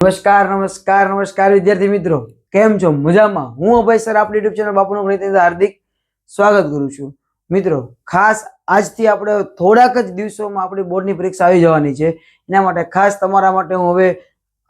નમસ્કાર વિદ્યાર્થી મિત્રો, કેમ છો? મજામાં? હું અભય સર આપણી યુટ્યુબ ચેનલ બાપુનો ગણિત હાર્દિક સ્વાગત કરું છું. મિત્રો, ખાસ આજથી આપણે થોડાક જ દિવસોમાં આપણી બોર્ડની પરીક્ષા આવી જવાની છે. એના માટે ખાસ તમારા માટે હું હવે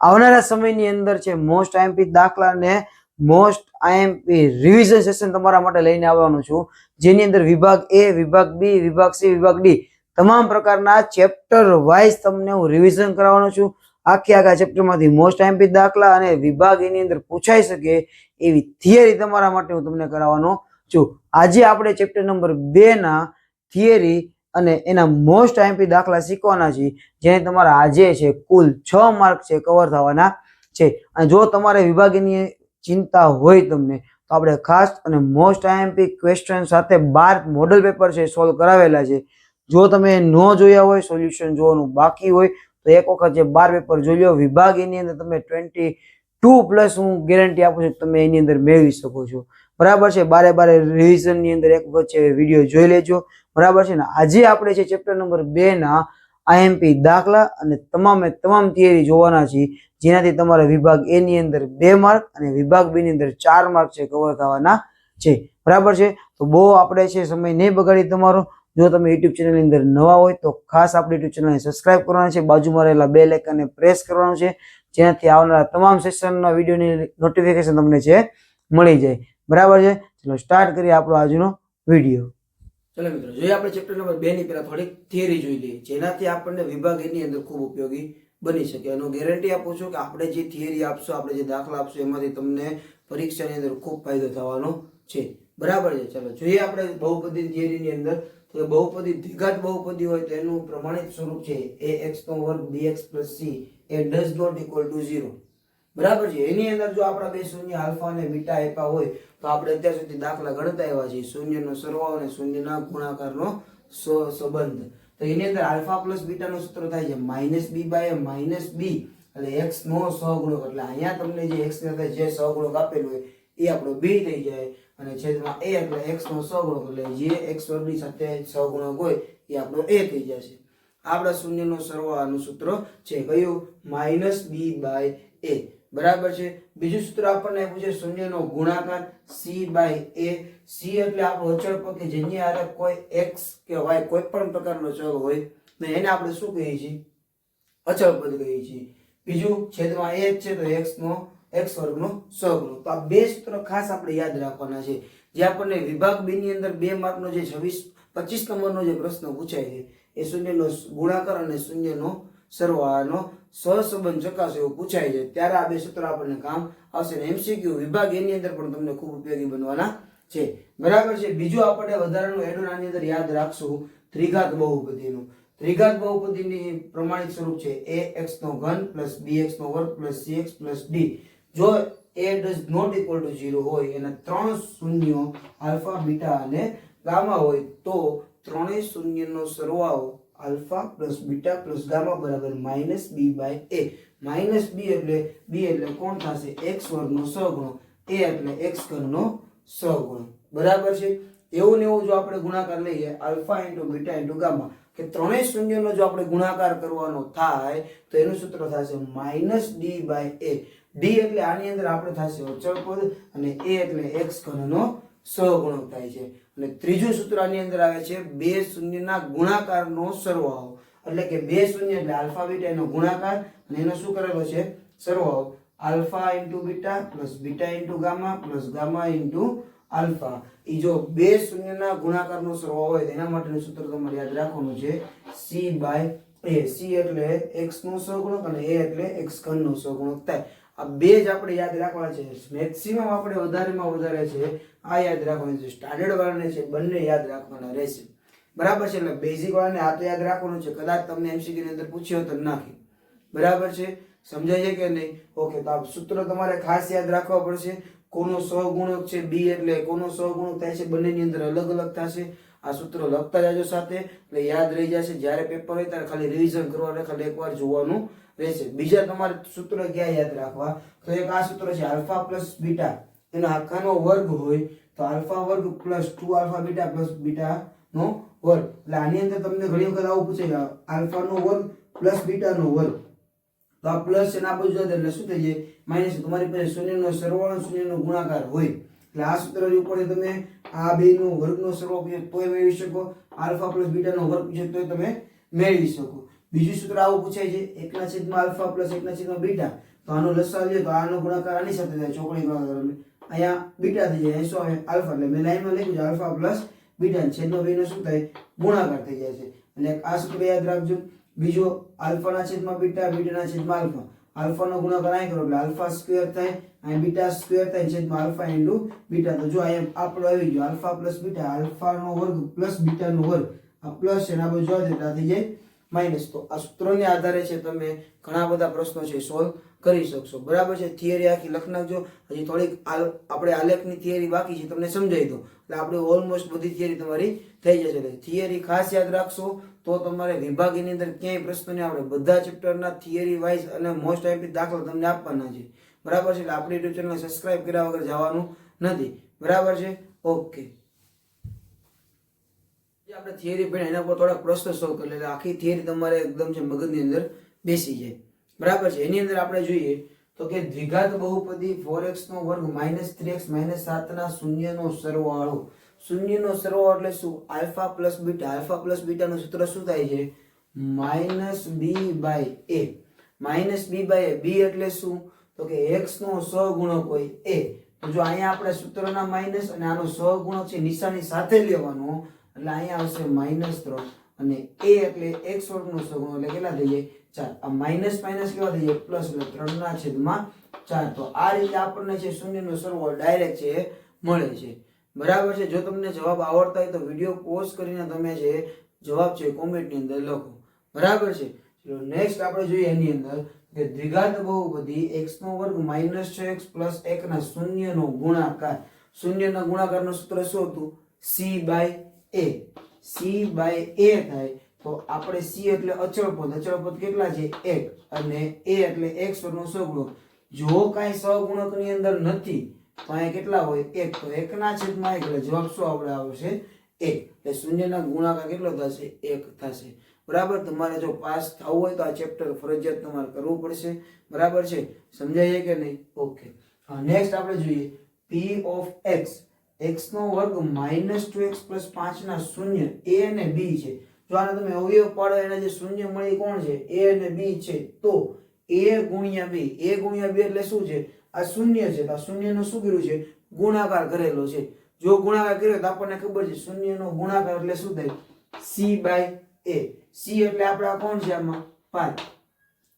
આવનારા સમયની અંદર છે મોસ્ટ આઈએમપી દાખલા ને મોસ્ટ આઈએમપી રિવિઝન સેશન તમારા માટે લઈને આવવાનો છું, જેની અંદર વિભાગ એ, વિભાગ બી, વિભાગ સી, વિભાગ ડી તમામ પ્રકારના ચેપ્ટર વાઇઝ તમને હું રિવિઝન કરાવવાનો છું. આખા ચેપ્ટરમાંથી મોસ્ટ આઈએમપી દાખલા અને વિભાગ એની અંદર પૂછાઈ શકે એવી થિયરી તમારા માટે હું તમને કરાવવાનો છું. આજે આપણે ચેપ્ટર નંબર 2 ના થિયરી અને એના મોસ્ટ આઈએમપી દાખલા શીખવાના છે, જેને તમારા આજે છે કુલ 6 માર્ક છે કવર થવાના છે. અને જો તમારે વિભાગની ચિંતા હોય તમને, તો આપણે ખાસ અને મોસ્ટ આઈએમપી ક્વેશ્ચન સાથે 12 મોડલ પેપર છે સોલ્વ કરાવેલા છે. જો તમે ન જોયા હોય, સોલ્યુશન જોવાનું બાકી હોય તો એક વખત જે 12 પેપર જોઈ લો. વિભાગ એની અંદર તમે 22+ હું ગેરંટી આપું છું તમે એની અંદર મેળવી શકો છો. બરાબર છે? બારે રિવિઝન ની અંદર એક વખત છે વિડીયો જોઈ લેજો. બરાબર છે ને? આજે આપણે છે ચેપ્ટર નંબર 2 ના આઈએમપી દાખલા અને તમામ થિયરી જોવાના છે, જેનાથી તમારા વિભાગ એ ની અંદર 2 માર્ક અને વિભાગ બી ની અંદર 4 માર્ક છે કવર થવાના છે. બરાબર છે? તો બહુ આપણે છે સમય નહીં બગાડી તમારો. જો તમે યુટ્યુબ ચેનલ ની અંદર નવા હોય તો ખાસ આપણી યુટ્યુબ ચેનલને સબસ્ક્રાઇબ કરવાની છે, બાજુમાં રહેલા બેલ આઇકનને પ્રેસ કરવાનું છે, જેનાથી આવનારા તમામ સેશનના વિડીયોની નોટિફિકેશન તમને છે મળી જાય. બરાબર છે? ચલો સ્ટાર્ટ કરીએ આપણો આજનો વિડીયો. ચલો મિત્રો, જોઈએ આપણે ચેપ્ટર નંબર 2 ની પહેલા થોડીક થિયરી જોઈ લઈએ, જેનાથી આપણને વિભાગ એની અંદર ખૂબ ઉપયોગી બની શકે. એનો ગેરંટી આપું છું કે આપણે જે થિયરી આપશું, આપણે જે દાખલા આપશું, એમાંથી તમને પરીક્ષાની અંદર ખૂબ ફાયદો થવાનો છે. બરાબર છે? ચલો જોઈએ આપણે બહુપદી થિયરીની અંદર. તો બહુપદી દ્વિઘાત બહુપદી હોય તો એનું પ્રમાણિત સ્વરૂપ છે ax² bx + c એ ડઝ નોટ ઇક્વલ ટુ 0. બરાબર છે? એની અંદર જો આપણા બે શૂન્ય આલ્ફા અને બીટા આપ્યા હોય તો આપણે અત્યાર સુધી દાખલા ગણતા આવ્યા છે શૂન્યનો સરવાળો અને શૂન્યના ગુણાકારનો સંબંધ. તો એની અંદર આલ્ફા પ્લસ બીટા નું સૂત્ર થાય છે -b/a -b એટલે x નો સહગુણક. એટલે અહીંયા તમને જે x ને જે સહગુણક આપેલું હોય એ આપણો b થઈ જાય, અને છેદમાં a એટલે x નો સહગુણક, એટલે જે x વર્ગની સાથે સહગુણક હોય એ આપણો a થઈ જશે. આપણા શૂન્યનો સરવાળાનું સૂત્ર છે કયું? -b/a. બરાબર છે? બીજું સૂત્ર આપણને આપ્યું છે શૂન્યનો ગુણાકાર c/a. c એટલે આપણો અચળ પદ કે જેની આરે કોઈ x કે y કોઈ પણ પ્રકારનો ચલ હોય ને એને આપણે શું કહીએ છીએ? અચળ પદ કહીએ છીએ. બીજું છેદમાં a છે તો x વર્ગનો સહગુણક. તો આ બે સૂત્ર ખાસ આપણે યાદ રાખવાના છે, જે આપણને વિભાગ બી ની અંદર 2 માર્કનો જે 25 નંબરનો જે પ્રશ્ન પૂછાય છે એ શૂન્યનો ગુણાકાર અને શૂન્યનો સરવાળાનો સહસંબંધ ચકાસો એવું પૂછાય છે, ત્યારે આ બે સૂત્ર આપણને કામ આવશે. ને એમસીક્યુ વિભાગ એની અંદર પણ તમને ખૂબ ઉપયોગી બનવાના છે. બરાબર છે? બીજું આપણે વધારાનું એડ આની અંદર યાદ રાખશું ત્રિઘાત બહુપદીનું. ત્રિઘાત બહુપદીની પ્રમાણિત સ્વરૂપ છે ax² + bx² + cx + d. જો a does not equal to 0 હોય અને 3 શૂન્યો આલ્ફા બીટા અને ગામા હોય તો ત્રણેય શૂન્યનો સરવાળો alpha plus beta plus gamma બરાબર -b/a. -b એટલે કોણ થશે? x વર્ગનો સહગુણક. a એટલે x ઘનનો સહગુણક. બરાબર છે? એવું ને એવું જો આપણે ગુણાકાર લઈએ આલ્ફા * બીટા * ગામા, કે ત્રણેય શૂન્યનો જો આપણે ગુણાકાર કરવાનો થાય તો એનું સૂત્ર થશે -d/a. d એટલે આની અંદર આપણે થશે અચળ પદ અને a એટલે x ઘનનો સહગુણક થાય છે. અને ત્રીજું સૂત્ર આની અંદર આવે છે બે શૂન્યના ગુણાકારનો સરવાળો. એટલે કે બે શૂન્ય એટલે આલ્ફા બીટા એનો ગુણાકાર અને એનો શું કરેલો છે? સરવાળો. Alpha * beta + beta * gamma + gamma * alpha. ઈ જો બે શૂન્યના ગુણાકારનો સરવાળો હોય તો એના માટેનું સૂત્ર તમારે યાદ રાખવાનું છે c/a. c એટલે x નો સહગુણક અને a એટલે x ઘનનો સહગુણક થાય. આ બે જ આપણે યાદ રાખવાના છે. મેક્સિમમ આપણે વધારેમાં વધારે છે આ યાદ રાખવાનું છે. સ્ટાન્ડર્ડ વાળાને છે બંને યાદ રાખવાના રહેશે. બરાબર છે? એટલે બેઝિક વાળાને આ તો યાદ રાખવાનું છે, કદાચ તમને એમસીક્યુ ની અંદર પૂછ્યો તો નાખી. બરાબર છે? સમજાય છે કે નહીં? ઓકે. તો આ સૂત્ર તમારે ખાસ યાદ રાખવા પડશે. કોનો સહગુણક છે b એટલે કોનો સહગુણક થાય છે બંનેની અંદર અલગ અલગ થશે. આ સૂત્ર લખતા જાજો સાથે, એટલે યાદ રહી જશે. જ્યારે પેપર હોય ત્યારે ખાલી રિવિઝન કરવાનું, ખાલી એકવાર જોવાનું રહેશે. બીજા તમારે સૂત્ર ક્યાં યાદ રાખવા? તો એક આ સૂત્ર છે આલ્ફા પ્લસ બીટા એનો આખાનો વર્ગ હોય તો આલ્ફા વર્ગ plus 2 alpha beta plus beta નો વર્ગ. એટલે આની અંદર તમને ઘણી વખત આવું પૂછે આલ્ફા નો વર્ગ પ્લસ બીટા નો વર્ગ. તો આ પ્લસ અને આ બાજુ જશે એટલે શું થઈ જાય માઇનસ. તમારી પાસે શૂન્યનો સરવાળો શૂન્યનો ગુણાકાર હોય એટલે આ સૂત્ર ઉપરથી તમે આ બેનો વર્ગનો સરવાળો પૂછે તોય મેળવી શકો, આલ્ફા પ્લસ બીટાનો વર્ગ પૂછે તોય તમે મેળવી શકો. બીજું સૂત્ર આવું પૂછાય છે 1/, આલ્ફા પ્લસ 1/, બીટા. તો આનો લસાઅ લે તો આનો ગુણાકાર આની સાથે થાય, ચોકડી ગુણાકાર. અહીંયા બીટા થઈ જાય, શું આવે આલ્ફા. એટલે મેં લાઈનમાં લખ્યું છે આલ્ફા પ્લસ બીટા, છેદમાં બેનો શું થાય ગુણાકાર થઈ જાય છે. એટલે આ સૂત્ર યાદ રાખજો. બીજો આલ્ફાના છેદમાં બીટા, બીટાના છેદમાં આલ્ફા. આલ્ફાનો ગુણાકાર અહીં કરો એટલે આલ્ફા સ્ક્વેર થાય, અહીં બીટા સ્ક્વેર થાય, છેદમાં આલ્ફા ઇન્ટુ બીટા. તો જો અહીંયા આપણો આવી ગયો આલ્ફા પ્લસ બીટા, આલ્ફાનો વર્ગ પ્લસ બીટાનો વર્ગ. આ પ્લસ છે ને આ બાજુ આવે એટલે થઈ જાય માઇનસ. તો આ સૂત્રોને આધારે છે તમે ઘણા બધા પ્રશ્નો છે સોલ્વ કરી શકશો. બરાબર છે. થિયરી આખી લખી નાખજો. હજી થોડીક આપણે આલેખની થિયરી બાકી છે, તમને સમજાવી દો એટલે આપણે ઓલમોસ્ટ બધી થિયરી તમારી થઈ જશે. થિયરી ખાસ યાદ રાખશો તો તમારે વિભાગની અંદર ક્યાંય પ્રશ્નો નહીં આવડે. બધા ચેપ્ટરના થિયરી વાઇઝ અને મોસ્ટ આઈએમપી દાખલા તમને આપવાના છે. બરાબર છે. એટલે આપણી યુટ્યુબ ચેનલ સબસ્ક્રાઇબ કર્યા વગર જવાનું નથી. બરાબર છે. ઓકે, આપણે થિયરી પણ એના પર થોડાક પ્રશ્નો સોલ્વ કરી એટલે આખી થિયરી તમારે એકદમ છે મગજની અંદર બેસી જાય. બરાબર છે. એની અંદર આપણે જોઈએ તો કે દ્વિઘાત બહુપદી 4x નો વર્ગ -3x -7 ના શૂન્યનો સરવાળો. શૂન્યનો સરવાળો એટલે શું? Alpha plus beta. Alpha plus બીટાનું સૂત્ર શું થાય છે? -b/a. -b/a. b એટલે શું? તો કે x નો સહગુણક હોય a. તો જો અહીંયા આપણે સૂત્રના માઈનસ અને આનો સહગુણક છે નિશાની સાથે લેવાનો એટલે અહીંયા આવશે -3 અને a એટલે x વર્ગનો સહગુણક એટલે કેટલા થઈ જાય 4. આ માઈનસ માઈનસ કેવા થઈ જાય પ્લસ એટલે 3/4. તો આ રીતે આપણને છે શૂન્યનો સરવાળો ડાયરેક્ટ છે મળે છે. બરાબર છે. જો તમને જવાબ આવડતા હોય તો વિડિયો પોઝ કરીને તમે જે જવાબ છે કોમેન્ટની અંદર લખો. બરાબર છે. ચલો નેક્સ્ટ આપણે જોઈએ એની અંદર કે દ્વિઘાત બહુપદી x નો વર્ગ -6x + 1 ના શૂન્યનો ગુણાકાર. શૂન્યના ગુણાકારનું સૂત્ર શું હતું? c/a. c/a થાય તો આપણે c એટલે અચળ પદ. અચળ પદ કેટલા છે? 1 અને a એટલે x વર્ગનો સહગુણક. જો કાંઈ સહગુણકની અંદર નથી તો અહીંયા કેટલા હોય? 1. તો 1/1 એટલે જવાબ શું આપણે આવશે? 1. એટલે શૂન્યના ગુણાકાર કેટલો થશે? 1 થશે. બરાબર. તમારે જો પાસ થવું હોય તો આ ચેપ્ટર ફરજિયાત તમારે કરવું પડશે. બરાબર છે. સમજાય છે કે નહીં? ઓકે. નેક્સ્ટ આપણે જોઈએ p of x. x નો વર્ગ -2x + 5 ના શૂન્ય a અને b છે. જો આને તમે અવયવ પાડો એના જે શૂન્ય મળી કોણ છે? a અને b છે. તો a ગુણ્યા b. a ગુણ્યા b એટલે શું છે? આ શૂન્ય છે. તો આ શૂન્યનો શું કર્યું છે? ગુણાકાર કરેલો છે. જો ગુણાકાર કર્યો તો આપણને ખબર છે શૂન્યનો ગુણાકાર એટલે શું થાય? c/a. c એટલે આપણા કોણ છે આમાં? 5.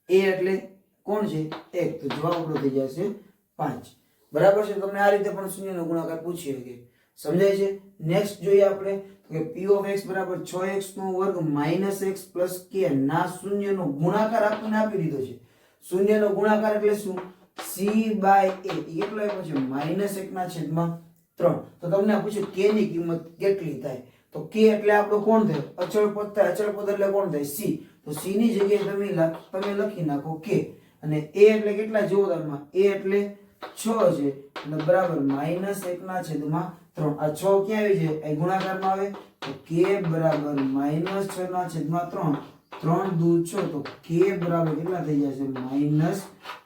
a એટલે કોણ છે? 1. તો જવાબ આપણો થઈ જશે 5. બરાબર છે. તમને આ રીતે પણ શૂન્યનો ગુણાકાર પૂછી શકે. સમજાય છે? નેક્સ્ટ જોઈએ આપણે કે p of x બરાબર 6x નો વર્ગ -x + k ના શૂન્યનો ગુણાકાર આપણને આપી દીધો છે. શૂન્યનો ગુણાકાર એટલે શું? c/a. કેટલો આપ્યો છે? -1/3. તો તમને પૂછ્યું k ની કિંમત કેટલી થાય? તો k એટલે આપણો કોણ થાય? અચળ પદ થાય. અચળ પદ એટલે કોણ થાય? c. તો c ની જગ્યાએ તમે લખી નાખો k. અને a એટલે કેટલા જુઓ તમે? a એટલે 6 છે એટલે બરાબર -1/3. આ 6 ક્યાં આવી છે? એ ગુણાકારમાં આવે તો k બરાબર -6/3. 3 દુ 6 તો k બરાબર કેટલા થઈ જશે?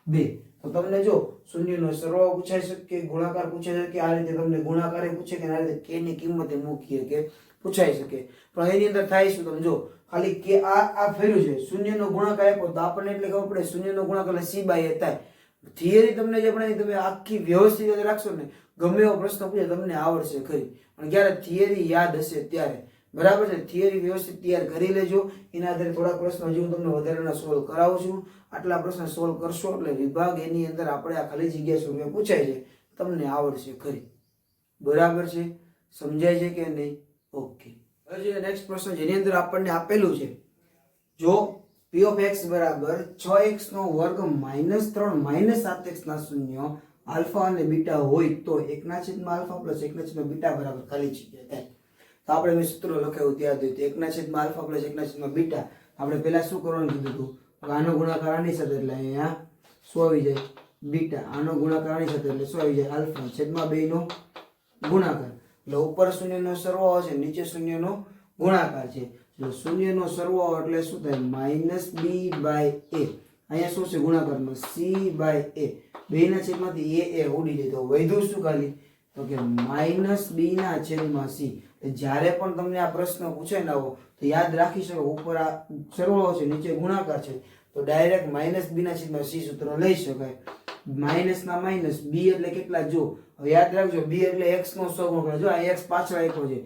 -2. તો તમને જો શૂન્યનો સરવાળો પૂછાઈ શકે, ગુણાકાર પૂછાઈ શકે, આ રીતે તમને ગુણાકારે પૂછે કે આ રીતે k ની કિંમત મૂકીએ કે પૂછાઈ શકે. પણ એની અંદર થાય શું? તમે જો ખાલી કે આ ફેર્યું છે શૂન્યનો ગુણાકાર આપ્યો તો આપણને એટલે ખબર પડે શૂન્યનો ગુણાકાર એટલે c/a થાય. થિયરી તમને જે ભણાવી તમે આખી વ્યવસ્થિત રીતે રાખશો ને ગમે એવો પ્રશ્ન પૂછે તમને આવડશે ખરી. પણ જ્યારે થિયરી યાદ હશે ત્યારે. બરાબર છે. થિયરી વ્યવસ્થિત તૈયાર કરી લેજો. એના આધારે થોડા પ્રશ્નો હજી હું તમને વધારેના સોલ્વ કરાવું છું. આટલા પ્રશ્ન સોલ્વ કરશો એટલે વિભાગ એની અંદર આપણે આ ખાલી જગ્યા સ્વરૂપે પૂછાય છે તમને આવડશે ખરી. બરાબર છે. સમજાય છે કે નહીં? ઓકે. હવે નેક્સ્ટ પ્રશ્ન જેની અંદર આપણને આપેલું છે જો p of x બરાબર 6x નો વર્ગ -3 -7x ના શૂન્ય આલ્ફા અને બીટા હોય તો 1/α + 1/બીટા બરાબર ખાલી જગ્યા થાય. તો આપણે મેં સૂત્ર લખાયું ત્યાં હતું 1/α + 1/બીટા. આપણે પહેલા શું કરવાનું કીધું હતું? આનો ગુણાકાર આની સાથે એટલે અહીંયા શું આવી જાય? બીટા. આનો ગુણાકાર આની સાથે એટલે શું આવી જાય? આલ્ફા. છેદમાં 2 નો ગુણાકાર. એટલે ઉપર શૂન્યનો સરવાળો છે, નીચે શૂન્યનો ગુણાકાર છે. જો શૂન્યનો સરવાળો એટલે શું થાય? -b/a. અહીંયા શું છે ગુણાકારમાં c બાય a, બેના છેદમાંથી a ઉડી જાય તો વધ્યું શું ખાલી તો કે માઇનસ b ના છેદમાં c. જ્યારે પણ તમને આ પ્રશ્ન પૂછે ને આવો તો યાદ રાખી શકો ઉપર આ સરવાળો છે નીચે ગુણાકાર છે તો ડાયરેક્ટ માઇનસ b ના છેદમાં c સૂત્ર લઈ શકાય. માઇનસ ના માઇનસ b એટલે કેટલા જો હવે યાદ રાખજો b એટલે x નો સહગુણક. જો આ x પાછળ આપ્યો છે,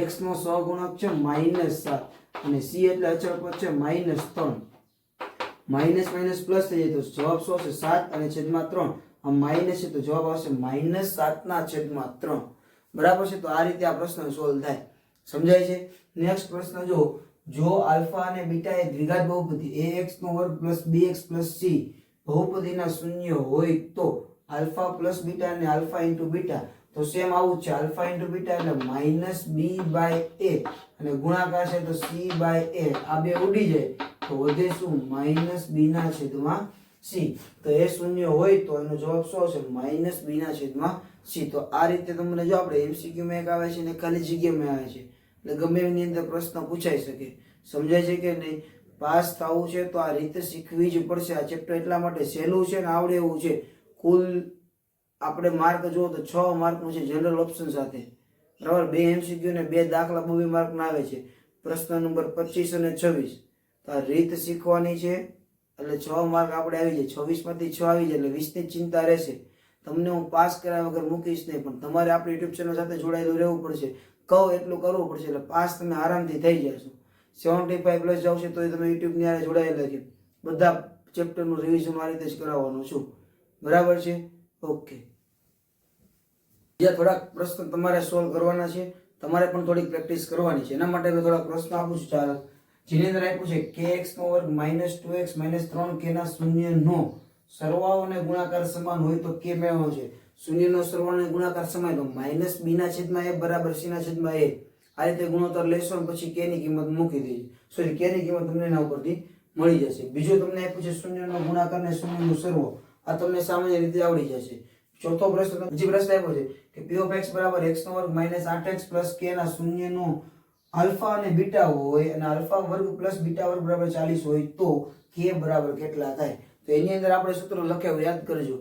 x નો સહગુણક છે -7 અને c એટલે અચળ પદ છે -3. માઇનસ માઇનસ પ્લસ થઈ જાય તો જવાબ શું આવશે 7 અને છેદમાં 3. આ માઇનસ છે તો જવાબ આવશે -7 ના છેદમાં 3. બરાબર છે. તો આ રીતે આ પ્રશ્ન સોલ્વ થાય. સમજાય છે? નેક્સ્ટ પ્રશ્ન જો આલ્ફા અને બીટા એ દ્વિઘાત બહુપદી ax નો વર્ગ bx c બહુપદીના શૂન્ય હોય તો આલ્ફા પ્લસ બીટા અને આલ્ફા ઇન્ટુ બીટા તો સેમ આવું છે. આલ્ફા ઇન્ટુ બીટા એટલે -b બાય a અને ગુણાકાર છે તો c બાય a. આ બે ઉડી જાય તો વધે શું -b ના છેદમાં c. તો એ શૂન્ય હોય તો એનો જવાબ શું આવશે -b ના છેદમાં c. તો આ રીતે તમને જો આપણે MCQ માં એક આવે છે ને ખાલી જગ્યામાં આવે છે એટલે ગમે એની અંદર પ્રશ્ન પૂછાઈ શકે. સમજાય છે કે નહીં? પાસ થવું છે તો આ રીતે શીખવી જ પડશે. આ ચેપ્ટર એટલા માટે સહેલું છે ને આવડે એવું છે. કુલ આપણે માર્ક જુઓ તો 6 માર્કનું છે જનરલ ઓપ્શન સાથે. બરાબર, 2 MCQ ને 2 દાખલા 2 માર્કના આવે છે. પ્રશ્ન નંબર 25 અને 26. તો આ રીત શીખવાની છે એટલે 6 માર્ક આપણે આવી જાય. 26 માંથી 6 આવી જાય એટલે 20 ની ચિંતા રહેશે. તમને હું પાસ કર્યા વગર મૂકીશ નહીં, પણ તમારે આપણી યુટ્યુબ ચેનલ સાથે જોડાયેલું રહેવું પડશે. કહું એટલું કરવું પડશે એટલે પાસ તમે આરામથી થઈ જશો. 75 પ્લસ જાવ છે તો તમે યુટ્યુબની હારે જોડાયેલા છે. બધા ચેપ્ટરનું રિવિઝન આ રીતે જ કરાવવાનું છું. બરાબર છે? ઓકે. બીજા થોડાક પ્રશ્ન તમારે સોલ્વ કરવાના છે. તમારે પણ થોડીક પ્રેક્ટિસ કરવાની છે. એના માટે મેં થોડાક પ્રશ્ન આપું છું. ચાલો, જેની અંદર આપ્યું છે kx નો વર્ગ -2x -3k ના શૂન્યનો સરવાળો અને ગુણાકાર સમાન હોય તો કે મેળવવાનો છે. શૂન્યનો સરવાળો અને ગુણાકાર સમાન તો -b ના છેદમાં a બરાબર c ના છેદમાં a. આ રીતે ગુણોત્તર લેશો અને પછી k ની કિંમત મૂકી દેજો. સોરી, k ની કિંમત તમને એના ઉપરથી મળી જશે. બીજું તમને આપ્યું છે શૂન્યનો ગુણાકાર અને શૂન્યનો સરવાળો. આ તમને સામાન્ય રીતે આવડી જશે. ચોથો પ્રશ્ન બીજી પ્રશ્ન આપ્યો છે કે p of x બરાબર x નો વર્ગ -8x k ના શૂન્યનો આલ્ફા અને બીટા હોય અને આલ્ફા વર્ગ પ્લસ બીટા વર્ગ બરાબર 40 હોય તો k બરાબર કેટલા થાય? તો એની અંદર આપણે સૂત્ર લખ્યું યાદ કરજો.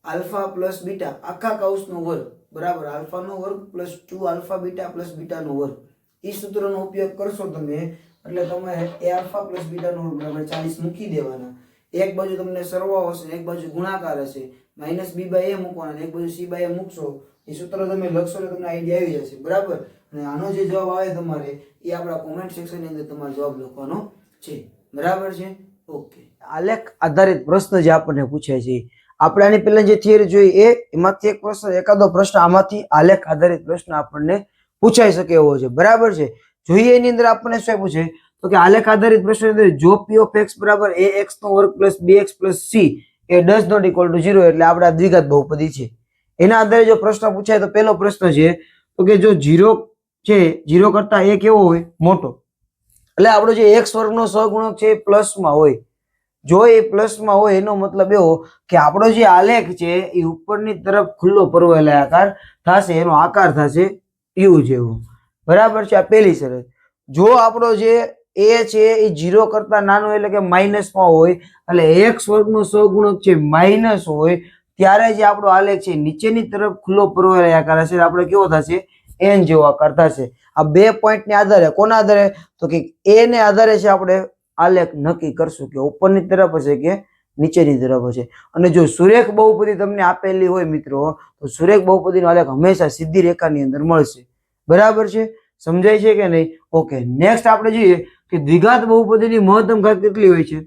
આલ્ફા પ્લસ બીટા આખા કૌંસનો વર્ગ બરાબર આલ્ફાનો વર્ગ પ્લસ 2 આલ્ફા બીટા પ્લસ બીટાનો વર્ગ. એ સૂત્રનો ઉપયોગ કરશો તમે એટલે તમારે a આલ્ફા પ્લસ બીટાનો વર્ગ બરાબર 40 મૂકી દેવાના. એક બાજુ તમને સરવાળો હશે, એક બાજુ ગુણાકાર હશે. -b બાય a મૂકવાના, એક બાજુ c બાય a મૂકશો. એ સૂત્ર તમે લખશો એટલે તમને આઈડિયા આવી જશે. બરાબર. અને આનો જે જવાબ આવે તમારે એ આપણા કોમેન્ટ સેક્શનની અંદર તમારે જવાબ લખવાનો છે. બરાબર છે? ઓકે. આલેખ આધારિત પ્રશ્ન જે આપણને પૂછે છે, આપણે આની પહેલા જે થિયરી જોઈ એમાંથી એક પ્રશ્ન, એકાદો પ્રશ્ન આમાંથી આલેખ આધારિત પ્રશ્ન આપણને પૂછાઈ શકે એવો છે. બરાબર છે? જોઈએ એની અંદર આપણને શું પૂછે તો કે આલેખ આધારિત પ્રશ્ન અંદર જો p of x બરાબર ax નો વર્ગ plus bx plus c A does not equal to 0 એટલે આપણા દ્વિઘાત બહુપદી છે. એના આધારે જો પ્રશ્ન પૂછાય તો પહેલો પ્રશ્ન છે તો કે જો 0 છે, 0 કરતા a કેવો હોય? મોટો. એટલે આપણો જે x વર્ગનો સહગુણક છે એ પ્લસમાં હોય. જો એ પ્લસમાં હોય એનો મતલબ એવો કે આપણો જે આલેખ છે એ ઉપરની તરફ ખુલ્લો પરવલય આકાર થશે, એનો આકાર થશે યુ જેવો. બરાબર છે? આ પહેલી શરત. જો આપણો જે a છે એ 0 કરતા નાનો એટલે કે માઇનસમાં હોય એટલે x વર્ગનો સહગુણક છે માઇનસ હોય ત્યારે જે આપણો આલેખ છે નીચેની તરફ ખુલ્લો પરવલય આકાર હશે. આપણે કેવો થશે? n જેવો આકાર થશે. આ બે પોઈન્ટને આધારે, કોના આધારે? તો કે a ને આધારે છે આપણે આલેખ નક્કી કરશું કે ઉપરની તરફ હશે કે નીચેની તરફ હશે. અને જો સુરેખ બહુપદી તમને આપેલી હોય મિત્રો તો સુરેખ બહુપદીનો આલેખ હંમેશા સીધી રેખાની અંદર મળશે. બરાબર છે? સમજાય છે કે નહીં? ઓકે. નેક્સ્ટ આપણે જોઈએ કે દ્વિઘાત બહુપદીની મહત્તમ ઘાત કેટલી હોય છે?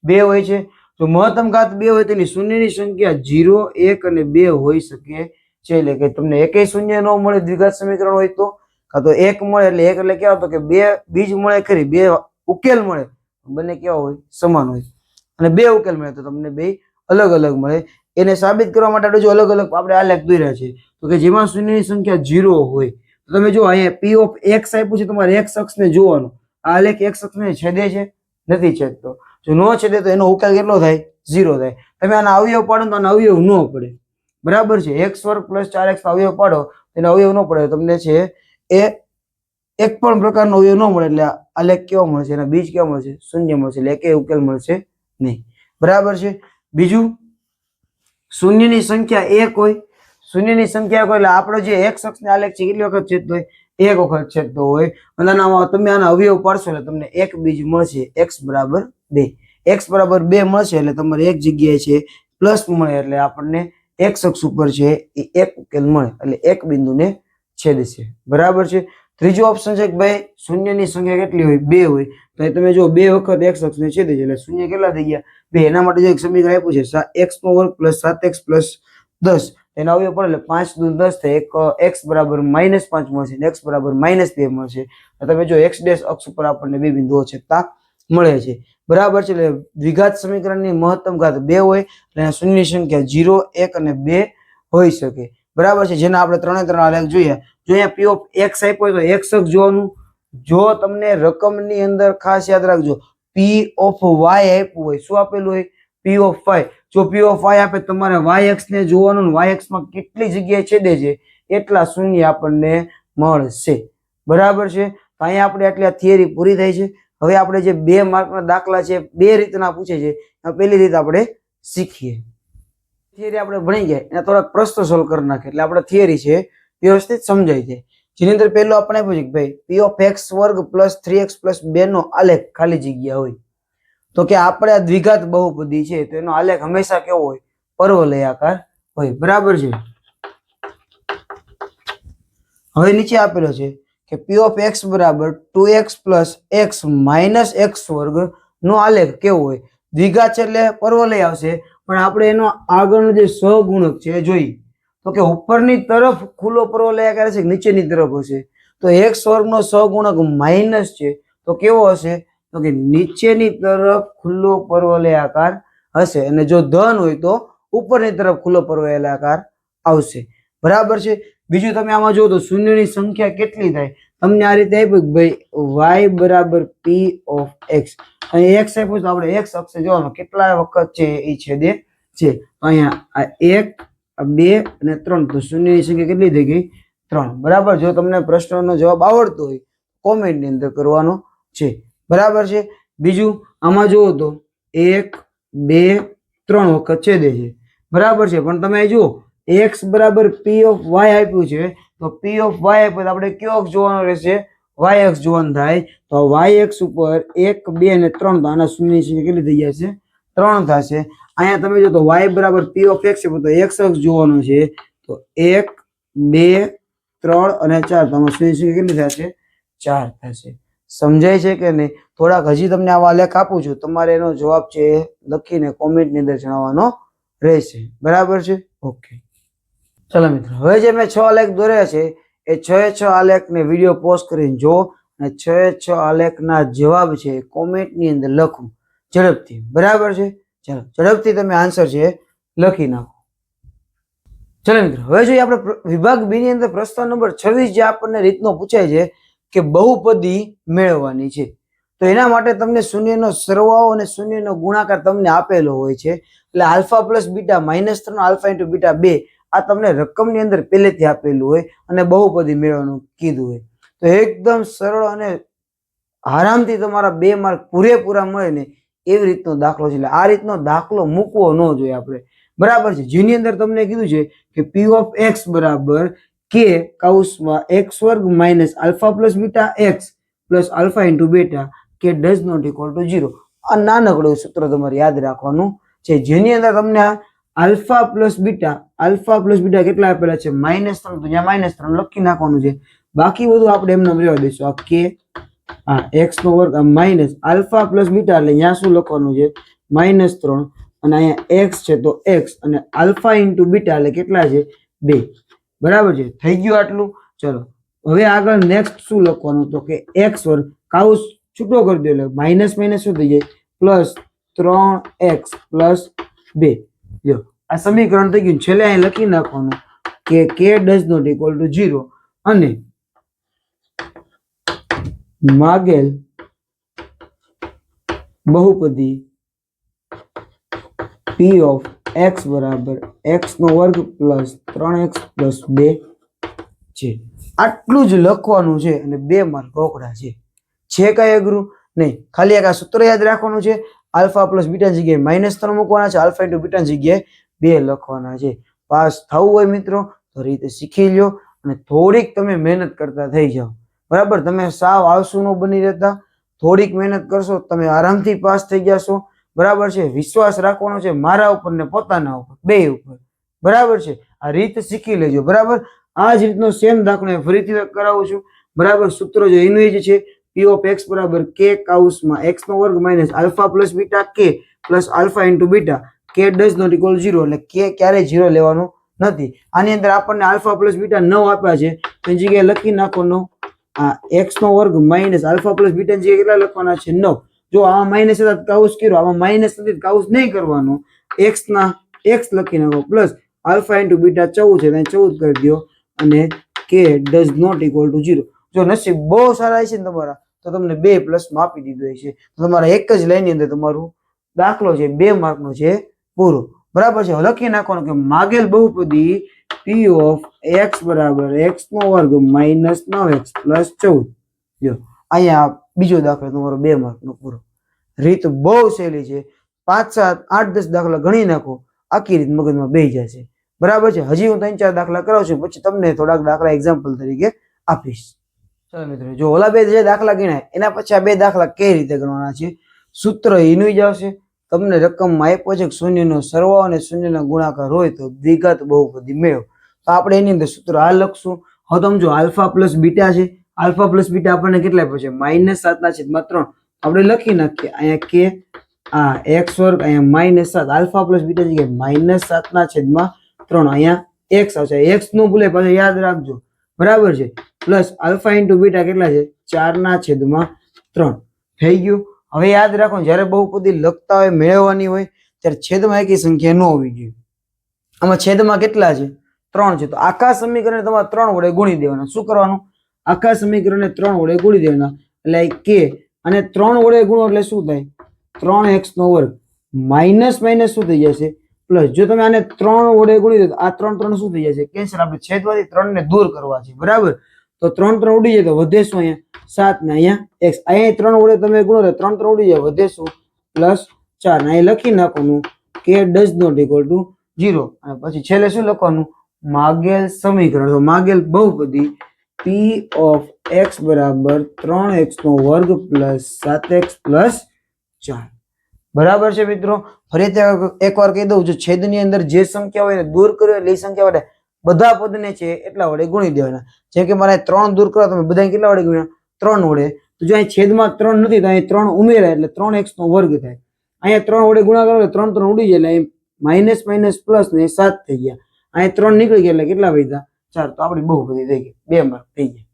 2 હોય છે. જો મહત્તમ ઘાત 2 હોય તેની શૂન્યની સંખ્યા 0, 1 અને 2 હોઈ શકે છે. એટલે કે તમને એકેય શૂન્ય ન મળે દ્વિઘાત સમીકરણ હોય તો, કાં તો 1 મળે એટલે 1 એટલે કેવા તો કે 2 બીજ મળે ખરી, 2 ઉકેલ મળે, બંને કેવા હોય? સમાન હોય. અને 2 ઉકેલ મળે તો તમને 2 અલગ અલગ મળે. એને સાબિત કરવા માટે આપણે જો અલગ અલગ આપણે આલેખ દોર્યા છે તો કે જેમાં શૂન્યની સંખ્યા 0 હોય તો તમે જો અહીંયા p of x આપ્યું છે, તમારે x અક્ષને જોવાનો. આ આલેખ x અક્ષને છેદે છે? નથી છેદતો. જો નો છેદે તો એનો ઉકેલ કેટલો થાય? 0 થાય. તમે આના અવયવ પાડો તો આના અવયવ ન પડે. બરાબર છે? x વર્ગ પ્લસ 4x અવયવ પાડો એનો અવયવ ન પડે. તમને છે એ એક પણ પ્રકારનો અવયવ ન મળે એટલે આલેખ કેવો મળશે? એના બીજ કેવા મળશે? શૂન્ય મળશે. એટલે એકે ઉકેલ મળશે નહીં. બરાબર છે. બીજું શૂન્યની સંખ્યા 1 હોય, શૂન્યની સંખ્યા કોઈ એટલે આપણો જે x અક્ષને આલેખ છે કેટલી વખત છેદતો હોય? 1 વખત છેદતો હોય. અને તમે આના અવયવ પાડશો એટલે તમને એક બીજ મળશે, x બરાબર 2. x બરાબર 2 મળશે એટલે તમારે એક જગ્યાએ છે પ્લસ મળે એટલે આપણને x અક્ષ ઉપર છે એ એક ઉકેલ મળે એટલે એક બિંદુને છેદશે. બરાબર છે. ત્રીજો ઓપ્શન છે કે ભાઈ શૂન્યની સંખ્યા કેટલી હોય? 2 હોય. તો તમે જો 2 વખત x અક્ષને છેદે છે એટલે શૂન્ય કેટલા થઈ ગયા? 2. એના માટે જો એક સમીકરણ આપ્યું છે x² + 7x + 10 એના અવયવ પડે એટલે 5 દુ 10 થાય, એક x બરાબર -5 મળશે અને x બરાબર -2 મળશે. તમે જો x ડેશ અક્ષ ઉપર આપણને બે બિંદુઓ છેદતા મળે છે. બરાબર છે. એટલે દ્વિઘાત સમીકરણની મહત્તમ ઘાત 2 હોય એટલે શૂન્યની સંખ્યા 0, 1 અને 2 હોઈ શકે. બરાબર છે. જેના આપણે 3 3 આલેખ જોઈએ. જો અહીંયા p ઓફ x આપ્યો હોય તો x અક્ષ જોવાનું. જો તમને રકમની અંદર ખાસ યાદ રાખજો p ઓફ y આપ્યું હોય, શું આપેલું હોય? p of y. જો p ઓફ y આપે તમારે y અક્ષ ને જોવાનું, y અક્ષમાં કેટલી જગ્યાએ છેદે છે એટલા શૂન્ય આપણને મળશે. બરાબર છે. અહીંયા આપણે આટલી આ થિયરી પૂરી થઈ છે. હવે આપણે જે 2 માર્કના દાખલા છે 2 રીતના પૂછે છે. પહેલી રીત આપણે શીખીએ. થિયરી આપણે ભણી ગયા એના થોડાક પ્રશ્નો સોલ્વ કરી નાખીએ એટલે આપણે થિયરી છે વ્યવસ્થિત સમજાઈ જાય. જેની અંદર પહેલો આપણે આપ્યું છે કે ભાઈ p ઓફ x² + 3x + 2 નો આલેખ ખાલી જગ્યા હોય. તો કે આપણે આ દ્વિઘાત બહુપદી છે તો એનો આલેખ હંમેશા કેવો હોય? પરવલયાકાર હોય. બરાબર છે. હવે નીચે આપેલો છે કે p ઓફ x બરાબર 2x + x - x² નો આલેખ કેવો હોય? દ્વિઘાત છે એટલે પરવલય આવશે પણ આપણે એનો આગળનો જે સહગુણક છે એ જોઈએ તો કે ઉપરની તરફ ખુલ્લો પરવલયાકાર છે કે નીચેની તરફ હશે? તો x² નો સહગુણક માઇનસ છે તો કેવો હશે? તો કે નીચેની તરફ ખુલ્લો પરવલયાકાર હશે અને જો ધન હોય તો ઉપરની તરફ ખુલ્લો પરવલયાકાર આવશે. બરાબર છે. બીજું તમે આમાં જો તો શૂન્યની સંખ્યા કેટલી થાય? તમને આ રીતે આપ્યું કે ભાઈ y બરાબર p ઓફ x. અહીં x આપ્યું તો આપણે x અક્ષે જોવાનું કેટલા વખત છે એ છેદે છે. અહીંયા આ 1, 2 અને 3 તો શૂન્યની સંખ્યા કેટલી થઈ ગઈ? 3. બરાબર. જો તમને પ્રશ્નનો જવાબ આવડતો હોય કોમેન્ટની અંદર કરવાનો છે. બરાબર છે. બીજું આમાં જુઓ તો 1, 2, 3 વખત છેદે છે. બરાબર છે. પણ તમે જુઓ x બરાબર p ઓફ y આપ્યું છે તો p ઓફ y આપ્યું તો આપણે કયો અક્ષ જોવાનો રહેશે? y અક્ષ જોવાનું થાય. તો y અક્ષ ઉપર 1, 2 અને 3 તો આના શૂન્યની સંખ્યા કેટલી થઈ જશે? 3 થશે. અહીંયા તમે જો તો y બરાબર p ઓફ x તો x અક્ષ જોવાનો છે તો 1, 2, 3 અને 4 તો આમાં શૂન્યની સંખ્યા કેટલી થશે? 4 થશે. સમજાય છે કે નહીં? થોડાક હજી તમને આવા આલેખ આપું છું, તમારે એનો જવાબ છે લખીને કોમેન્ટની અંદર જણાવવાનો રહેશે. બરાબર છે. ઓકે. ચલો મિત્રો, હવે જે મેં 6 આલેખ દોર્યા છે એ 6 આલેખને વિડીયો પોસ્ટ કરીને જો અને 6 આલેખના જવાબ છે કોમેન્ટની અંદર લખો ઝડપથી. બરાબર છે. ચલો ઝડપથી તમે આન્સર છે લખી નાખો. ચલો મિત્રો, હવે જોઈએ આપણે વિભાગ બી ની અંદર પ્રશ્ન નંબર 26 જે આપણને રીતનો પૂછાય છે કે બહુપદી મેળવવાની છે. તો એના માટે તમને શૂન્યનો સરવાળો અને શૂન્યનો ગુણાકાર તમને આપેલો હોય છે. એટલે alpha plus beta -3 alpha × beta 2 આ તમને રકમની અંદર પહેલેથી આપેલું હોય અને બહુપદી મેળવવાનું કીધું હોય. તો એકદમ સરળ અને આરામથી તમારા 2 માર્ક પૂરેપૂરા મળે ને એવી રીતનો દાખલો છે. એટલે આ રીતનો દાખલો મૂકવો ન જોઈએ આપણે. બરાબર છે. જેની અંદર તમને કીધું છે કે p ઓફ x બરાબર k કૌંસમાં x² - alpha plus beta x plus alpha × beta k does not equal to 0. આ નાનકડું સૂત્ર તમારે યાદ રાખવાનું છે. જેની અંદર તમને આલ્ફા પ્લસ બીટા કેટલા આપેલા છે? -3. તો ત્યાં -3 લખી નાખવાનું છે. બાકી બધું આપણે એમને રહેવા દઈશું. આ k x² minus alpha plus beta એટલે અહીંયા શું લખવાનું છે? -3 અને અહીંયા x છે તો x અને આલ્ફા × બીટા એટલે કેટલા છે? 2. બરાબર છે. થઈ ગયું આટલું? ચલો હવે આગળ નેક્સ્ટ શું લખવાનું? તો કે x² કાઉસ છૂટો કરી દો એટલે માઇનસ માઇનસ શું થઈ જાય? +3x + 2. જો આ સમીકરણ થઈ ગયું. છેલ્લે અહીં લખી નાખવાનું કે k does not equal to 0 અને માગેલ બહુપદી p ઓફ x બરાબર x² + 3x + 2 છે. આટલું જ લખવાનું છે અને 2 માર્ક રોકડા છે. કઈ અઘરું નહીં. ખાલી એક આ સૂત્ર યાદ રાખવાનું છે. આલ્ફા પ્લસ બીટાની જગ્યાએ -3 મૂકવાના છે, આલ્ફા ઇન્ટુ બીટાની જગ્યાએ 2 લખવાના છે. પાસ થવું હોય મિત્રો તો રીતે શીખી લ્યો અને થોડીક તમે મહેનત કરતા થઈ જાઓ. બરાબર, તમે સાવ આળસુ ન બની રહેતા, થોડીક મહેનત કરશો તમે આરામથી પાસ થઈ જશો. બરાબર છે, વિશ્વાસ રાખવાનો છે મારા ઉપર ને પોતાના ઉપર, બે ઉપર. બરાબર છે, આ રીત શીખી લેજો. બરાબર, આ જ રીતનો સેમ દાખલો ફરીથી કરાવું છું. બરાબર, સૂત્ર જો એનું જ છે, p ઓફ x બરાબર k કાઉસમાં x નો વર્ગ minus alpha plus beta k plus alpha into beta, k does not equal 0, એટલે k ક્યારે 0 લેવાનું નથી. આની અંદર આપણને આલ્ફા પ્લસ બીટા 9 આપ્યા છે, તો એ જગ્યાએ લખી નાખવાનો આ x નો વર્ગ માઇનસ આલ્ફા પ્લસ બીટા ની જગ્યાએ કેટલા લખવાના છે? 9. જો આમાં માઇનસ હતા કાઉસ કર્યો, આમાં માઇનસ નથી કાઉસ નહીં કરવાનો, x ના x લખી નાખો પ્લસ આલ્ફા ઇન્ટુ બીટા 14 છે, 14 કરી દો અને k does not equal to 0. જો નસીબ બહુ સારા છે ને તમારા, તો તમને 2 પ્લસમાં આપી દીધો છે. તમારા એક જ લાઈનની અંદર તમારું દાખલો છે 2 માર્કનો છે પૂરો. બરાબર છે, લખી નાખવાનું કે માગેલ બહુપદી p ઓફ x બરાબર x નો વર્ગ માઇનસ 9x પ્લસ 14. જો અહીંયા બીજો દાખલો તમારો 2 માર્કનો પૂરો. રીત બહુ સહેલી છે, 5, 7, 8, 10 દાખલા ગણી નાખો, આખી રીત મગજમાં બેસી જશે. બરાબર છે, હજી હું 3, 4 દાખલા કરાવું છું, પછી તમને થોડાક દાખલા એક્ઝામ્પલ તરીકે આપીશ. ચાલો મિત્રો, જો ઓલા 2 જે દાખલા ગણાય એના પછી આ 2 દાખલા કઈ રીતે ગણવાના છે, સૂત્ર એનું જ આવશે. તમને રકમમાં આપ્યો છે કે શૂન્યનો સરવાળો અને શૂન્યનો ગુણાકાર હોય તો દ્વિઘાત બહુપદી મેળવો. તો આપણે એની અંદર સૂત્ર આ લખશું. હવે તમે જો આલ્ફા પ્લસ બીટા છે, આલ્ફા પ્લસ બીટા આપણને કેટલા આપ્યો છે? -7/3. આપણે લખી નાખીએ અહીંયા કે આ x વર્ગ અહીંયા -7, આલ્ફા પ્લસ બીટા જગ્યાએ -7/3, અહીંયા x આવશે. x નું ભૂલે પાછા યાદ રાખજો. બરાબર છે, પ્લસ આલ્ફા ઇન્ટુ બીટા કેટલા છે? 4/3. થઈ ગયું. હવે યાદ રાખો, જયારે બહુપદી લખતા હોય, મેળવવાની હોય, ત્યારે છેદમાં એકી સંખ્યા ન હોવી જોઈએ. આમાં છેદમાં કેટલા છે? 3 છે, તો આખા સમીકરણને તમારે 3 વડે ગુણી દેવાના. શું કરવાનું? આખા સમીકરણને 3 વડે ગુણી દેવાના, એટલે કે અને 3 વડે ગુણો એટલે શું થાય? 3x નો વર્ગ માઇનસ માઇનસ શું થઈ જશે? પ્લસ. જો તમે આને 3 વડે ગુણી દો તો આ 3 3 શું થઈ જશે? કેન્સલ. આપણે છેદમાંથી 3 ને દૂર કરવા છે. બરાબર, તો 3 3 ઉડી જાય તો વધે શું? અહીંયા 7 ને અહીંયા x. અહીંયા 3 વડે તમે ગુણો તો 3 3 ઉડી જાય, વધે શું? +4. ને અહીં લખી નાખવાનું k does not equal to 0. અને પછી છેલ્લે શું લખવાનું? માગેલ સમીકરણ. તો માગેલ બહુપદી p ઓફ x બરાબર 3x નો વર્ગ પ્લસ 7x પ્લસ 4. બરાબર છે મિત્રો, ફરીથી એકવાર કહી દઉં, જો છેદની અંદર જે સંખ્યા હોય એને દૂર કર્યો એટલે એ સંખ્યા વડે બધા પદને છે એટલા વડે ગુણી દેવાના. જેમ કે મારે 3 દૂર કરો, તમે બધા કેટલા વડે ગુણ્યા? 3 વડે. તો જો અહીં છેદમાં 3 નથી તો અહીં 3 ઉમેરાય એટલે 3x નો વર્ગ થાય. અહીંયા 3 વડે ગુણાકાર એટલે 3 3 ઉડી જાય, એટલે અહીં માઇનસ માઇનસ પ્લસ ને 7 થઈ ગયા. અહીં 3 નીકળી ગયા એટલે કેટલા વધ્યા? 4. તો આપણી બહુપદી થઈ ગઈ, 2 માર્ક થઈ ગયા.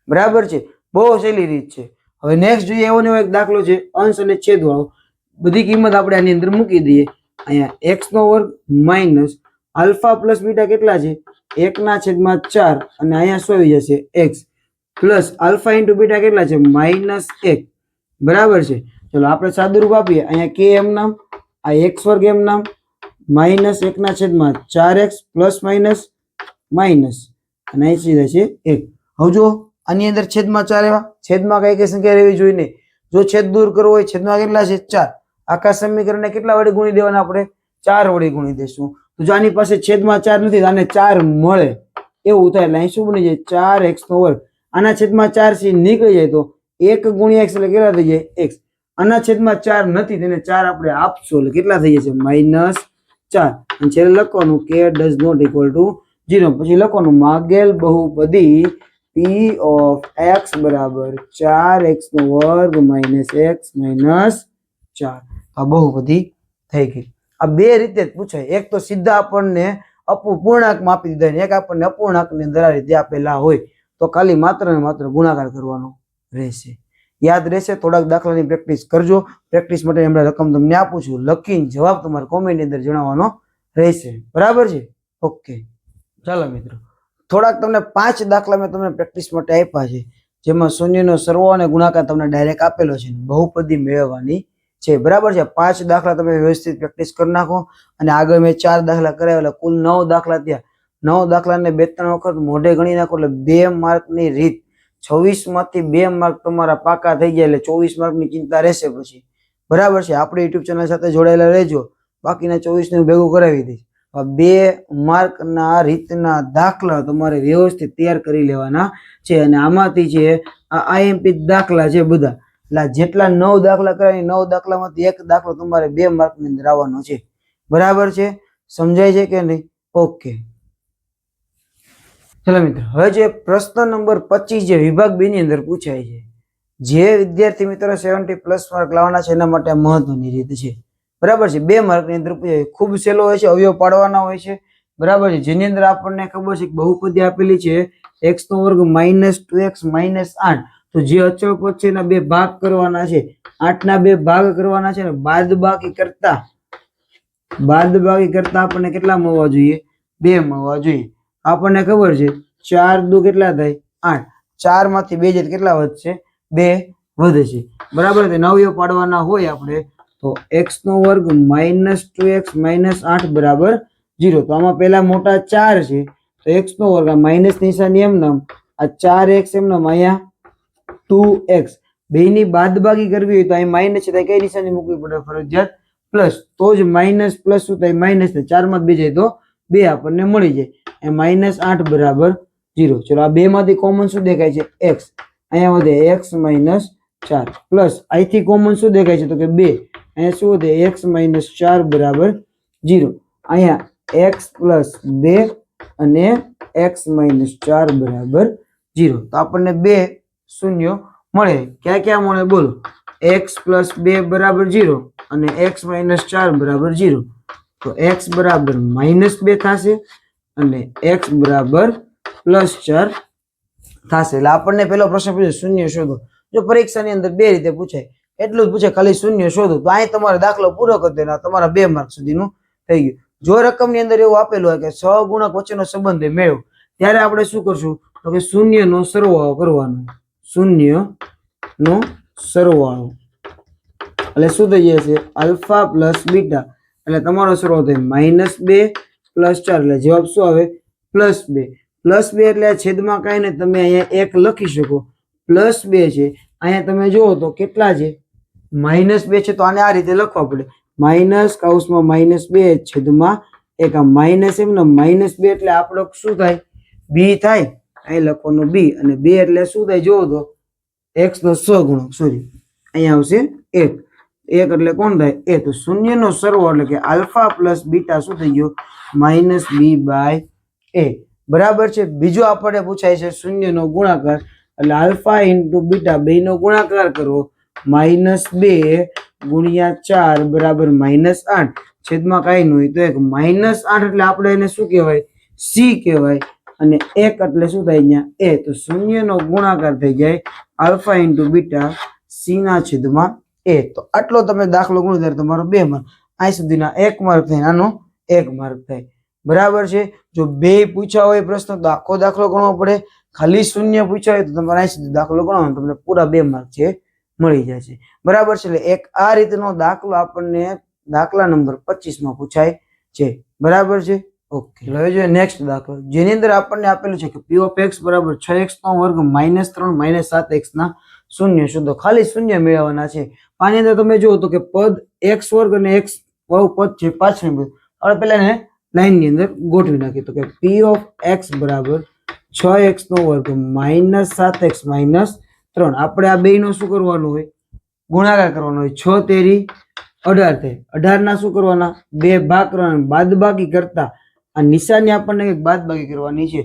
બરાબર છે, બહુ સહેલી રીત છે. હવે નેક્સ્ટ જોઈએ, એવો ને એવો એક દાખલો છે અંશ અને છેદ વાળો. બધી કિંમત આપણે આની અંદર મૂકી દઈએ. અહીંયા x નો વર્ગ માઇનસ આલ્ફા પ્લસ બીટા કેટલા છે? 1/4, અને અહીંયા શું આવી જશે? x plus alpha into beta કેટલા છે? -1. બરાબર છે, ચલો આપણે સાદુરૂપ આપીએ. અહીંયા k એમ નામ, આ x વર્ગ એમ નામ, -1/4x પ્લસ માઇનસ માઇનસ, અને અહીં સીધા છે 1. હવે જો આની અંદર છેદમાં 4 એવા, છેદમાં કઈ કઈ સંખ્યા રહેવી જોઈએ નહીં. જો છેદ દૂર કરવો હોય, છેદમાં કેટલા છે? 4. આખા સમીકરણને કેટલા વડે ગુણી દેવાના? આપણે 4 વડે ગુણી દેશું. તો જો આની પાસે છેદમાં 4 નથી તો આને 4 મળે એવું થાય, એટલે અહીં શું બની જાય? 4x નો વર્ગ. આના છેદમાં 4 થી નીકળી જાય તો 1 ગુણ્યા x એટલે કેટલા થઈ જાય? x. આના છેદમાં 4 નથી, તેને 4 આપણે આપશું એટલે કેટલા થઈ જશે? -4. અને છેલ્લે લખવાનું k does not equal to 0. પછી લખવાનું માગેલ બહુપદી p ઓફ x બરાબર 4x નો વર્ગ માઇનસ x માઇનસ 4. આ બહુપદી થઈ ગઈ. આ બે રીતે જ પૂછાય. એક તો સીધા આપણને પૂર્ણાંકમાં આપી દીધા, એક આપણને અપૂર્ણાંકની અંદર આ રીતે આપેલા હોય, તો ખાલી માત્ર ને માત્ર ગુણાકાર કરવાનો રહેશે. યાદ રહેશે. થોડાક દાખલાની પ્રેક્ટિસ કરજો. પ્રેક્ટિસ માટે હમણાં રકમ તમને આપું છું, લખીને જવાબ તમારે કોમેન્ટની અંદર જણાવવાનો રહેશે. બરાબર છે? ઓકે, ચાલો મિત્રો, થોડાક તમને 5 દાખલા મેં તમને પ્રેક્ટિસ માટે આપ્યા છે, જેમાં શૂન્યનો સરવાળો અને ગુણાકાર તમને ડાયરેક્ટ આપેલો છે, બહુપદી મેળવવાની છે. બરાબર છે, 5 દાખલા તમે વ્યવસ્થિત પ્રેક્ટિસ કરી નાખો. અને આગળ મેં 4 દાખલા કરાવેલા, કુલ 9 દાખલા થયા. 9 દાખલાને 2-3 વખત મોઢે ગણી નાખો એટલે 2 માર્કની રીત. 26 માંથી 2 માર્ક તમારા પાકા થઈ જાય એટલે 24 માર્કની ચિંતા રહેશે પછી. બરાબર છે. આપણી યુટ્યુબ ચેનલ સાથે જોડાયેલા રહેજો. બાકીના 24 ને ભેગું કરાવી દઈશ. 2 માર્કના રીતના દાખલા તમારે વ્યવસ્થિત તૈયાર કરી લેવાના છે. અને આમાંથી છે આ આઈએમપી દાખલા છે બધા, એટલે જેટલા 9 દાખલા કરાવી 9 દાખલામાંથી એક દાખલો તમારે 2 માર્કની અંદર આવવાનો છે. બરાબર છે? સમજાય છે કે નહીં? ઓકે. ચલો મિત્રો, હવે જે પ્રશ્ન નંબર 25 જે વિભાગ 2 ની અંદર પૂછાય છે, જે વિદ્યાર્થી મિત્રો 70+ માર્ક લાવવાના છે એના માટે મહત્વની રીત છે. બરાબર છે? 2 માર્કની અંદર પૂછાય. ખૂબ સહેલો હોય છે, અવયવ પાડવાના હોય છે. બરાબર છે? જેની અંદર આપણને ખબર છે કે બહુપદી આપેલી છે x² - 2x - 8. તો જે અચળ પદ છે એના 2 ભાગ કરવાના છે. 8 ના 2 ભાગ કરવાના છે ને બાદબાકી કરતા આપણને કેટલા મળવા જોઈએ? 2 મળવા જોઈએ. આપણને ખબર છે 4 દુ કેટલા થાય? 8. 4 માંથી 2 જાય કેટલા વધશે? 2 વધે છે. બરાબર? તે નવયો પાડવાના હોય આપણે તો x² - 2x - 8 બરાબર 0. તો આમાં પેલા મોટા 4 છે તો x² આ માઇનસ નિશાની એમ નામ, આ 4x એમ નામ, અહીંયા 2x. બેની બાદબાકી કરવી હોય તો અહીં માઇનસ છે તો કઈ નિશાની મૂકવી પડે? ફરજિયાત પ્લસ. તો જ માઇનસ પ્લસ શું થાય? માઇનસ. 4 માં 2 જાય તો 2 આપણને મળી જાય. -8 બરાબર 0. ચલો આ 2 માંથી કોમન શું દેખાય છે? x. અહીંયા વધે x - 4 પ્લસ અહીંથી કોમન શું દેખાય છે? તો કે 2. અહીંયા શું વધે? x - 4 બરાબર 0. અહીંયા x + 2 અને x - 4 બરાબર 0. તો આપણને 2 શૂન્યો મળે. ક્યાં ક્યાં મળે બોલો? x + 2 બરાબર 0 અને x - 4 બરાબર 0. તો x બરાબર -2 થશે અને x બરાબર +4 થશે. એટલે આપણને પેલો પ્રશ્ન પૂછે શૂન્ય શોધો. જો પરીક્ષાની અંદર 2 રીતે પૂછાય, એટલું જ પૂછે ખાલી શૂન્ય શોધો, તો અહીં તમારો દાખલો પૂરો કરી દેવાનો, તમારા 2 માર્ક સુધીનું થઈ ગયું. જો રકમની અંદર એવું આપેલું હોય કે સહગુણક વચ્ચેનો સંબંધ મેળવો, ત્યારે આપણે શું કરશું? તો કે શૂન્યનો સરવાળો કરવાનો. શૂન્યનો સરવાળો એટલે શું થઈ જશે? Alpha plus beta. એટલે તમારો સરવાળો થાય -2 + 4. એટલે જવાબ શું આવે? +2. +2 એટલે આ છેદમાં કાંઈ નહીં, તમે અહીંયા 1 લખી શકો. +2 છે. અહીંયા તમે જુઓ તો કેટલા છે? -2 છે. તો આને આ રીતે લખવા પડે, -2 છેદમાં 1. આ માઇનસ એમ ને -2 એટલે આપણો શું થાય? b થાય. અહીં લખવાનું b. અને 2 એટલે શું થાય? જુઓ તો x નો સહગુણક, સોરી અહીંયા આવશે 1. 1 એટલે કોણ થાય? a. તો શૂન્યનો સરવાળો એટલે કે આલ્ફા પ્લસ બીટા શું થઈ ગયો? -b/a. બરાબર છે? બીજું આપણે પૂછાય છે શૂન્યનો ગુણાકાર, એટલે આલ્ફા × બીટા બેનો ગુણાકાર કરવો. -2 × 4 બરાબર -8. છેદમાં કાંઈ ન હોય તો 1. -8 એટલે આપણે એને શું કહેવાય? c કહેવાય. અને 1 એટલે શું થાય? અહીંયા a. તો શૂન્યનો ગુણાકાર થઈ જાય આલ્ફા × બીટા c/a. તો આટલો તમે દાખલો ગણો ત્યારે તમારો 2 માર્ક. અહીં સુધીના 1 માર્ક થાય, આનો 1 માર્ક થાય. બરાબર છે? જો 2 પૂછ્યા હોય પ્રશ્ન તો આખો દાખલો ગણવો પડે. ખાલી શૂન્ય પૂછ્યા હોય તો તમારે અહીં સુધી દાખલો ગણવાનો, તમને પૂરા 2 માર્ક છે મળી જશે. બરાબર છે? એટલે એક આ રીતનો દાખલો આપણને દાખલા નંબર 25 માં પૂછાય છે. બરાબર છે? ઓકે. હવે જોઈએ નેક્સ્ટ દાખલો, જેની અંદર આપણને આપેલું છે કે p of x બરાબર 6x² - 3 - 7x ના શૂન્ય શોધો. ખાલી શૂન્ય મેળવવાના છે. આની અંદર તમે જુઓ તો કે પદ x² અને x પદ છે પાછળ. આપણે પહેલા એને લાઈન ની અંદર ગોઠવી નાખીએ તો કે p of x બરાબર 6x² - 7x - 3. આપણે આ બે નો શું કરવાનું હોય? ગુણાકાર કરવાનો હોય. 6 તેરી 18 થાય. 18 ના શું કરવાના? 2 ભાગ કરવાના. બાદબાકી કરતા આ નિશાની આપણને બાદબાકી કરવાની છે.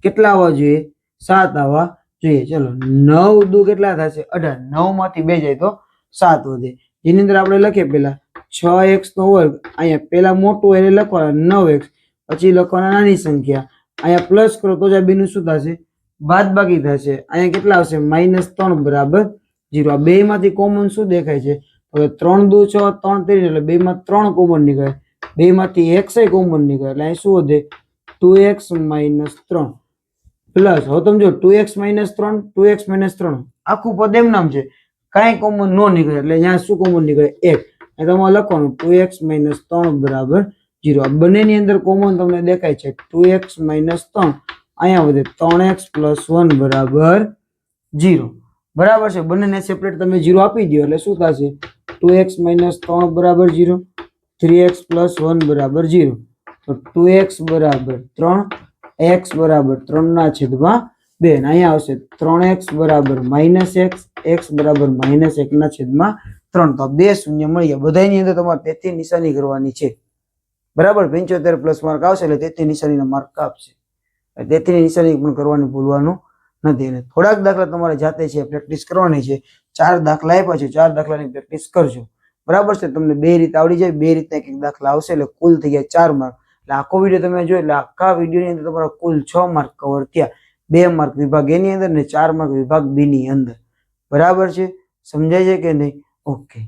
કેટલા આવવા જોઈએ? 7 આવવા જોઈએ. ચલો 9 દુ કેટલા થશે? 18. 9 માંથી 2 જાય તો 7 વધે. જેની અંદર આપણે લખીએ પેલા 6x². અહીંયા પેલા મોટું એટલે લખવાના 9x, પછી લખવાના નાની સંખ્યા. અહીંયા પ્લસ કરો તો જ આ બેનું શું થશે? બાદબાકી થશે. અહીંયા કેટલા આવશે? -3 બરાબર 0. આ બે માંથી કોમન શું દેખાય છે? તો 3 દુ 6, 3 તેરી એટલે 2 માં 3 કોમન નીકળે. 2 માંથી x કોમન નીકળે એટલે અહીં શું વધે? 2x - 3 plus. હવે તમે જો 2x - 3, 2x - 3 આખું પદ એમ નામ છે, કાંઈ કોમન નો નીકળે એટલે અહીંયા શું કોમન નીકળે? 1. તમારે લખવાનું 2x - 3 બરાબર 0. આ બંનેની અંદર કોમન તમને દેખાય છે 2x - 3. અહીંયા વધે 3x + 1 બરાબર 0. બરાબર છે? બંનેને સેપરેટ તમે 0 આપી દો એટલે શું થશે? 2x માઇનસ 3 બરાબર 0, 3x પ્લસ 1 બરાબર 0. તો 2x બરાબર 3, x બરાબર 3 ના છેદમાં 2. અને અહીંયા આવશે 3x બરાબર માઇનસ x બરાબર માઇનસ 1 ના છેદમાં 3. તો બે શૂન્ય મળી ગયા. બધાની અંદર તમારે તેથી નિશાની કરવાની છે. બરાબર, 75 પ્લસ માર્ક આવશે એટલે તેથી નિશાનીના માર્ક કાપશે. તેથી નિશાની પણ કરવાની ભૂલવાનું નથી. અને થોડાક દાખલા તમારે જાતે છે પ્રેક્ટિસ કરવાની છે. 4 દાખલા આપ્યા છે, 4 દાખલાની પ્રેક્ટિસ કરજો. બરાબર છે, તમને 2 રીત આવડી જાય, 2 રીતના એક દાખલા આવશે એટલે કુલ થઈ ગયા 4 માર્ક. એટલે આખો વિડીયો તમે જોયો એટલે આખા વિડીયોની અંદર તમારા કુલ 6 માર્ક કવર થયા. 2 માર્ક વિભાગ એ ની અંદર ને 4 માર્ક વિભાગ બી ની અંદર. બરાબર છે, સમજાય છે કે નહીં? ઓકે.